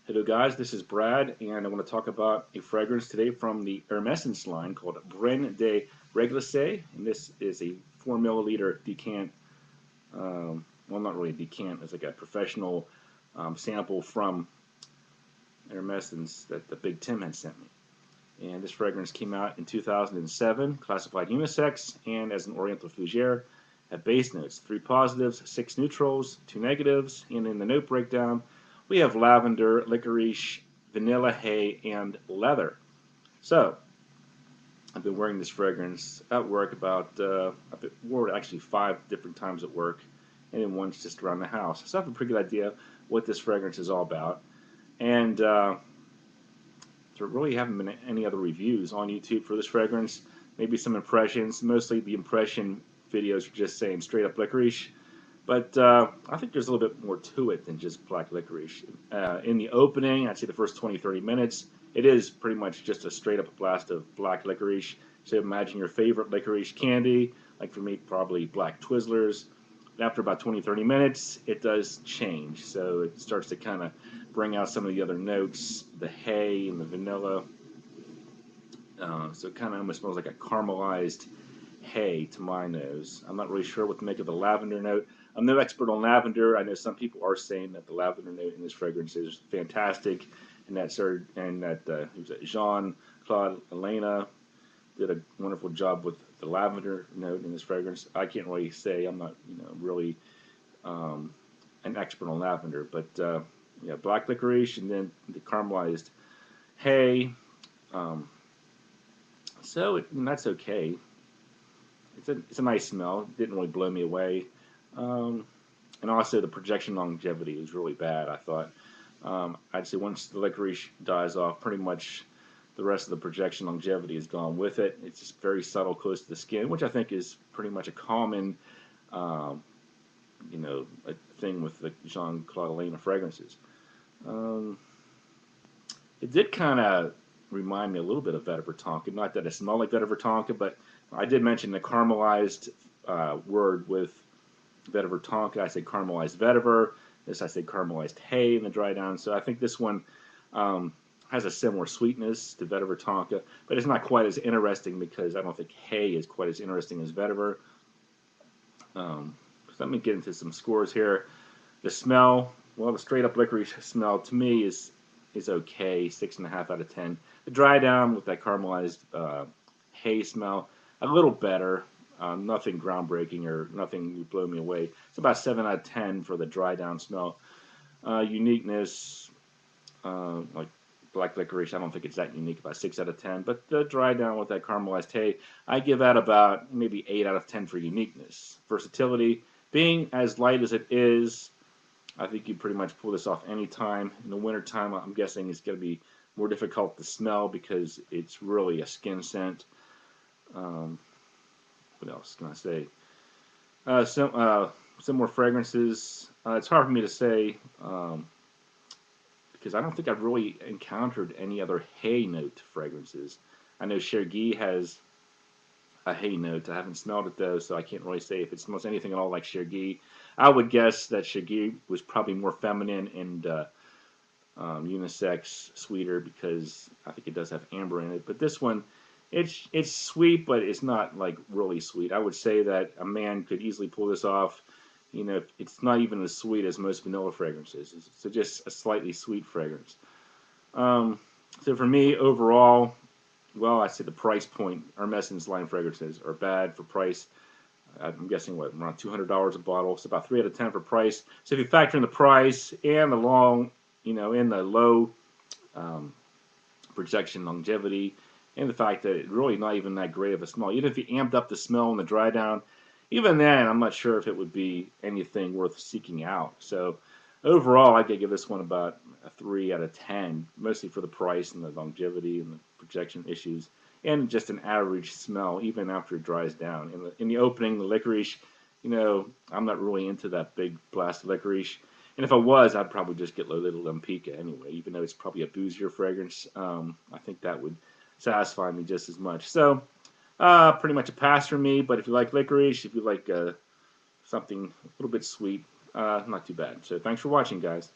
Hello guys, this is Brad, and I want to talk about a fragrance today from the Hermessence line called Brin de Reglisse, and this is a 4 milliliter decant, well not really a decant, it's like a professional sample from Hermessence that the Big Tim had sent me. And this fragrance came out in 2007, classified unisex, and as an Oriental Fougere, had base notes, 3 positives, 6 neutrals, 2 negatives, and in the note breakdown, we have lavender, licorice, vanilla, hay, and leather. So, I've been wearing this fragrance at work I've worn it actually 5 different times at work, and then once just around the house. So I have a pretty good idea what this fragrance is all about. And there really haven't been any other reviews on YouTube for this fragrance. Maybe some impressions. Mostly the impression videos are just saying straight up licorice. But I think there's a little bit more to it than just black licorice. In the opening, I'd say the first 20-30 minutes, it is pretty much just a straight up blast of black licorice. So imagine your favorite licorice candy, like for me, probably black Twizzlers. After about 20-30 minutes, it does change. So it starts to kind of bring out some of the other notes, the hay and the vanilla. So it kind of almost smells like a caramelized hay to my nose. I'm not really sure what to make of the lavender note. I'm no expert on lavender. I know some people are saying that the lavender note in this fragrance is fantastic, and that Jean-Claude Elena did a wonderful job with the lavender note in this fragrance. I can't really say. I'm not, really an expert on lavender, but yeah, black licorice and then the caramelized hay. And that's okay. It's a nice smell. It didn't really blow me away. And also the projection longevity was really bad, I thought. I'd say once the licorice dies off, pretty much the rest of the projection longevity is gone with it. It's just very subtle, close to the skin, which I think is pretty much a common, a thing with the Jean-Claude Elena fragrances. It did kind of remind me a little bit of vetiver tonka. Not that it smelled like vetiver tonka, but I did mention the caramelized word with vetiver tonka. I say caramelized vetiver. This I say caramelized hay in the dry down. So I think this one has a similar sweetness to vetiver tonka, but it's not quite as interesting because I don't think hay is quite as interesting as vetiver. So let me get into some scores here. The smell, well, the straight up licorice smell to me is okay, 6.5 out of 10. The dry down with that caramelized hay smell, a little better. Nothing groundbreaking or nothing would blow me away. It's about 7 out of 10 for the dry down smell. Uniqueness, like black licorice, I don't think it's that unique, about 6 out of 10. But the dry down with that caramelized hay, I give that about maybe 8 out of 10 for uniqueness. Versatility, being as light as it is, I think you pretty much pull this off anytime. In the wintertime, I'm guessing it's going to be more difficult to smell because it's really a skin scent. What else can I say? Some more fragrances. It's hard for me to say because I don't think I've really encountered any other hay note fragrances. I know Chergui has a hay note. I haven't smelled it though, so I can't really say if it smells anything at all like Chergui. I would guess that Chergui was probably more feminine and unisex, sweeter because I think it does have amber in it. But this one, it's sweet, but it's not like really sweet. I would say that a man could easily pull this off. It's not even as sweet as most vanilla fragrances. It's just a slightly sweet fragrance. So for me, overall, well, I say the price point. Hermessence line fragrances are bad for price. I'm guessing what, around $200 a bottle. So about 3 out of 10 for price. So if you factor in the price and the in the low projection longevity, and the fact that it's really not even that great of a smell. Even if you amped up the smell in the dry down, even then, I'm not sure if it would be anything worth seeking out. So overall, I could give this one about a 3 out of 10, mostly for the price and the longevity and the projection issues, and just an average smell, even after it dries down. In the opening, the licorice, I'm not really into that big blast of licorice. And if I was, I'd probably just get Little Lampica anyway, even though it's probably a boozier fragrance. I think that would satisfy me just as much. So, pretty much a pass for me, but if you like licorice, if you like something a little bit sweet, not too bad. So thanks for watching, guys.